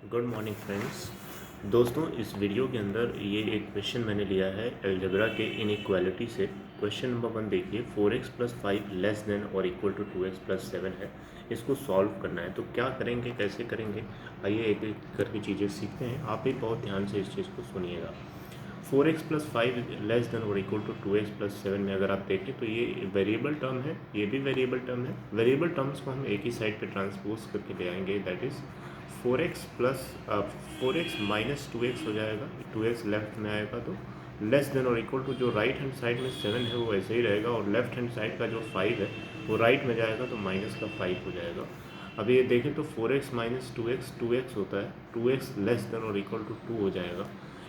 Good morning friends. दोस्तों, इस video के अंदर ये एक क्वेश्चन मैंने लिया है अलजेब्रा के इनइक्वालिटी से। क्वेश्चन नंबर 1 देखिए, 4x प्लस 5 लेस देन और इक्वल टू 2x प्लस 7 है। इसको सॉल्व करना है, तो क्या करेंगे, कैसे करेंगे, आइए एक एक करके चीज़ें सीखते हैं। आप भी बहुत ध्यान से इस चीज़ को सुनिएगा। 4x प्लस 5 लेस देन और इक्वल टू 2x प्लस 7 में अगर आप देखें तो ये वेरिएबल टर्म है, ये भी वेरिएबल टर्म है। वेरिएबल टर्म्स को हम एक ही साइड पे ट्रांसपोज करके ले आएंगे, that is 4x plus 4x minus 2x हो जाएगा। 2x लेफ्ट में आएगा तो लेस देन और इक्वल टू, जो राइट हैंड साइड में 7 है वो ऐसे ही रहेगा, और लेफ्ट हैंड साइड का जो 5 है वो राइट में जाएगा तो माइनस का 5 हो जाएगा। अब ये देखें तो 4x माइनस 2x होता है, 2x लेस देन और इक्वल टू 2 हो जाएगा।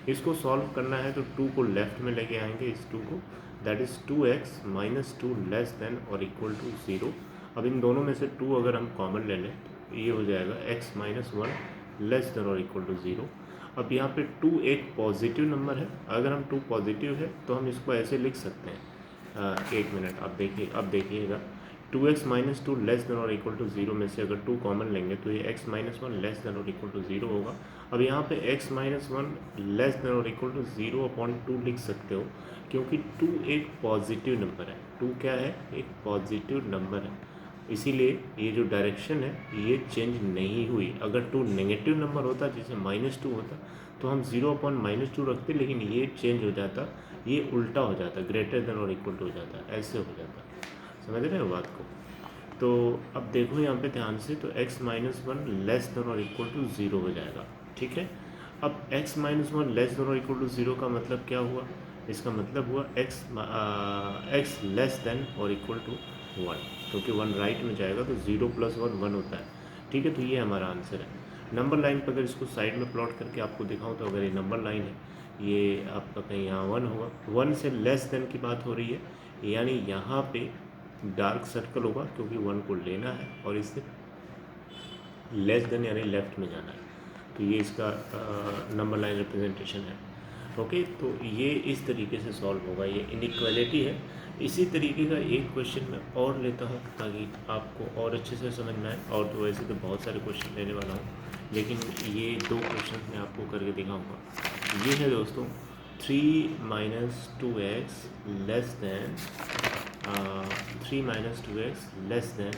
इसको सॉल्व करना है तो 2 को लेफ्ट में लेके आएंगे, इस 2 को, that is 2x minus 2 less than और इक्वल टू 0। अब इन दोनों में से 2 अगर हम कॉमन ले लें तो ये हो जाएगा x माइनस 1 लेस देन और इक्वल टू 0। अब यहाँ पे 2 एक पॉजिटिव नंबर है, अगर हम 2 पॉजिटिव है तो हम इसको ऐसे लिख सकते हैं। एक मिनट, अब देखिएगा 2x माइनस 2 लेस देन और इक्वल टू 0 में से अगर 2 कॉमन लेंगे तो ये x माइनस 1 लेस देन और इक्वल टू 0 होगा। अब यहाँ पे x माइनस 1 लेस देन और इक्वल टू 0 अपॉन 2 लिख सकते हो, क्योंकि 2 एक पॉजिटिव नंबर है। 2 क्या है? एक पॉजिटिव नंबर है, इसीलिए ये जो डायरेक्शन है ये चेंज नहीं हुई। अगर 2 नेगेटिव नंबर होता, जैसे -2 होता, तो हम 0 अपॉन -2 रखते, लेकिन ये चेंज हो जाता, ये उल्टा हो जाता, ग्रेटर देन और इक्वल टू हो जाता, ऐसे हो जाता। समझ रहे हो बात को? तो अब देखो यहाँ पे ध्यान से, तो x माइनस 1 लेस देन और इक्वल टू 0 हो जाएगा, ठीक है। अब x माइनस 1 लेस देन और इक्वल टू 0 का मतलब क्या हुआ? इसका मतलब हुआ x लेस देन और इक्वल टू 1, क्योंकि 1 राइट में जाएगा तो 0 प्लस 1 1 होता है, ठीक है। तो ये हमारा आंसर है। नंबर लाइन पर अगर इसको साइड में प्लॉट करके आपको दिखाऊं तो अगर ये नंबर लाइन है, ये आपका कहीं यहाँ 1 होगा, 1 से लेस देन की बात हो रही है, यानी यहाँ पे डार्क सर्कल होगा, क्योंकि 1 को लेना है और इससे लेस देन यानी लेफ्ट में जाना है। तो ये इसका नंबर लाइन रिप्रेजेंटेशन है। ओके, तो ये इस तरीके से सॉल्व होगा, ये इनइक्वालिटी है। इसी तरीके का एक क्वेश्चन मैं और लेता हूँ ताकि आपको और अच्छे से समझ में आए। और तो वैसे तो बहुत सारे क्वेश्चन लेने वाला हूँ, लेकिन ये 2 क्वेश्चन मैं आपको करके दिखाऊंगा। ये है दोस्तों 3 minus 2x less than 3 minus 2x less than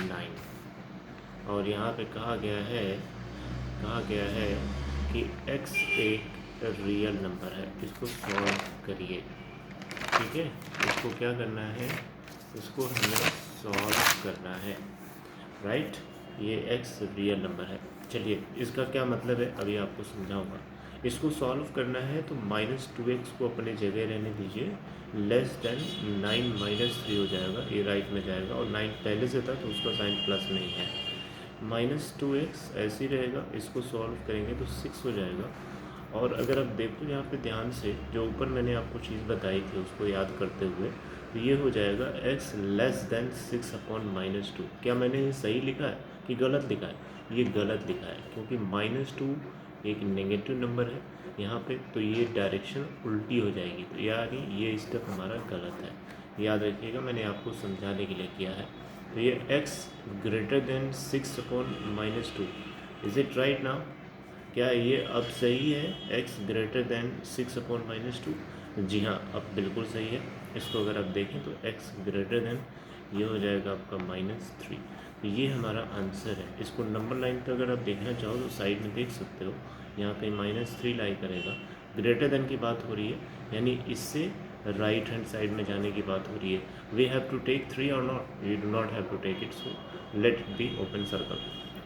9। और यहाँ पे कहा गया है कि x एक रियल नंबर है। इसको सॉल्व करिए, ठीक है। इसको क्या करना है? इसको हमें सॉल्व करना है, राइट। ये x रियल नंबर है। चलिए, इसका क्या मतलब है अभी आपको समझाऊंगा। इसको सॉल्व करना है तो -2x को अपने जगह रहने दीजिए, लेस देन 9 माइनस 3 हो जाएगा, ये राइट में जाएगा, और 9 पहले से था तो उसका साइन प्लस में ही है। -2x ऐसे ही रहेगा, इसको सॉल्व करेंगे तो 6 हो जाएगा। और अगर आप देखो यहाँ पे ध्यान से, जो ऊपर मैंने आपको चीज़ बताई थी उसको याद करते हुए, तो ये हो जाएगा x लेस देन 6 अपॉन -2। क्या मैंने ये सही लिखा है कि गलत लिखा है? ये गलत लिखा है, क्योंकि -2 एक नेगेटिव नंबर है यहाँ पे, तो ये डायरेक्शन उल्टी हो जाएगी, तो यानी ये स्टेप हमारा गलत है। याद रखिएगा, मैंने आपको समझाने के लिए किया है। तो ये x greater than 6 upon -2, is it right now? क्या ये अब सही है? x ग्रेटर देन 6 अपॉन -2, जी हाँ, अब बिल्कुल सही है। इसको अगर आप देखें तो x ग्रेटर देन, ये हो जाएगा आपका -3। तो ये हमारा आंसर है। इसको नंबर लाइन पे अगर आप देखना चाहो तो साइड में देख सकते हो, यहाँ पे -3 लाई करेगा। ग्रेटर देन की बात हो रही है, यानी इससे राइट हैंड साइड में जाने की बात हो रही है। वी हैव टू टेक 3 और not, we do not have to take it, so let it be open circle.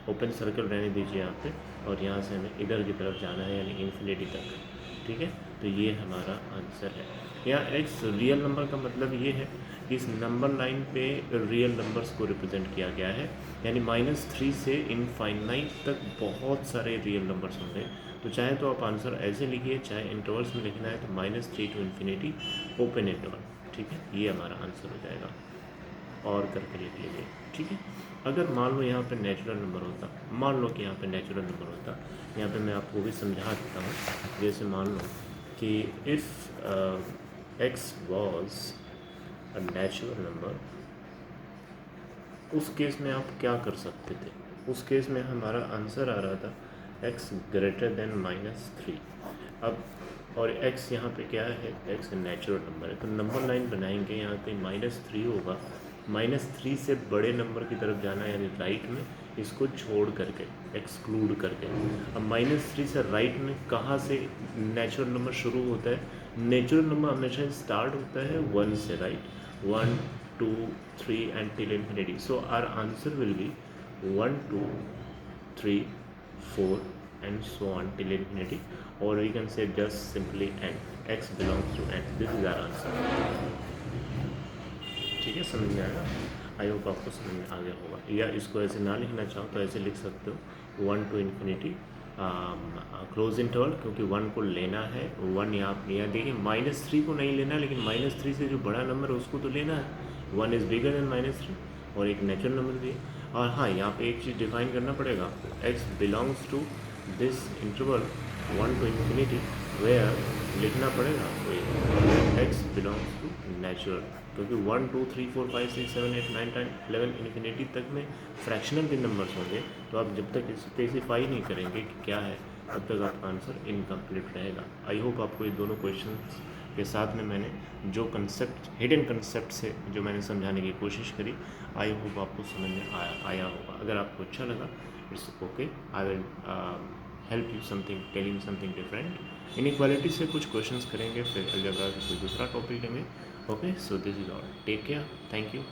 Open circle रहने दीजिए यहाँ पे, और यहाँ से हमें इधर की तरफ जाना है, यानी इन्फिनिटी तक, ठीक है। तो ये हमारा आंसर है। यहाँ x रियल नंबर का मतलब ये है कि इस नंबर लाइन पे रियल नंबर्स को रिप्रेजेंट किया गया है, यानी -3 से इनफाइनाइट तक बहुत सारे रियल नंबर्स होंगे। तो चाहे तो आप आंसर ऐसे लिखिए, चाहे इंटरवल्स में लिखना है तो -3 टू इन्फिनिटी ओपन इंटरवल, ठीक है। ये हमारा आंसर हो जाएगा। और करके लिख लीजिए, ठीक है। अगर मान लो यहाँ पे नेचुरल नंबर होता, मान लो कि यहाँ पे नेचुरल नंबर होता, यहाँ पे मैं आपको भी समझा देता हूँ। जैसे मान लो कि if x was a natural number, उस केस में आप क्या कर सकते थे? उस केस में हमारा आंसर आ रहा था x ग्रेटर देन -3। अब और x यहाँ पे क्या है, x नेचुरल नंबर है, तो नंबर लाइन बनाएंगे, यहाँ पे -3 होगा, -3 से बड़े नंबर की तरफ जाना है, यानी राइट में, इसको छोड़ करके, एक्सक्लूड करके। अब -3 से राइट में कहाँ से नेचुरल नंबर शुरू होता है? नेचुरल नंबर हमेशा स्टार्ट होता है 1 से, right, 1 2 3 and till infinity. So our answer will be 1 2 3 4 and so on till infinity, or we can say just simply n, x belongs to n, this is our answer। ठीक है, समझ में आएगा? I hope आपको समझ में आ गया होगा। या इसको ऐसे ना लिखना चाहो तो ऐसे लिख सकते हो 1 to infinity क्लोज इंटरवल, क्योंकि 1 को लेना है, 1 यहाँ देखिए -3 को नहीं लेना, लेकिन -3 से जो बड़ा नंबर है उसको तो लेना है, 1 इज़ बिगर देन -3, और एक नेचुरल नंबर भी है। और हाँ, यहाँ पे एक चीज़ डिफाइन करना पड़ेगा आपको, x belongs to this interval 1 to infinity, where लिखना पड़ेगा आपको x बिलोंग्स टू नेचुरल, क्योंकि 1 2 3 4 5 6 7 8 9 10 11 इन्फिनिटी तक में फ्रैक्शनल के नंबर्स होंगे, तो आप जब तक स्पेसिफाई नहीं करेंगे कि क्या है, तब तक आपका आंसर इनकम्प्लीट रहेगा। आई होप आपको ये दोनों क्वेश्चंस के साथ में मैंने जो कंसेप्ट, हिडन कंसेप्ट से जो मैंने समझाने की कोशिश करी, आई होप आपको समझ में आया होगा। अगर आपको अच्छा लगा, it's okay, I will help you something, telling something different. Inequality से कुछ क्वेश्चंस करेंगे, फिर अलजेब्रा से कोई दूसरा टॉपिक लेंगे। Okay, so this is all, take care, thank you.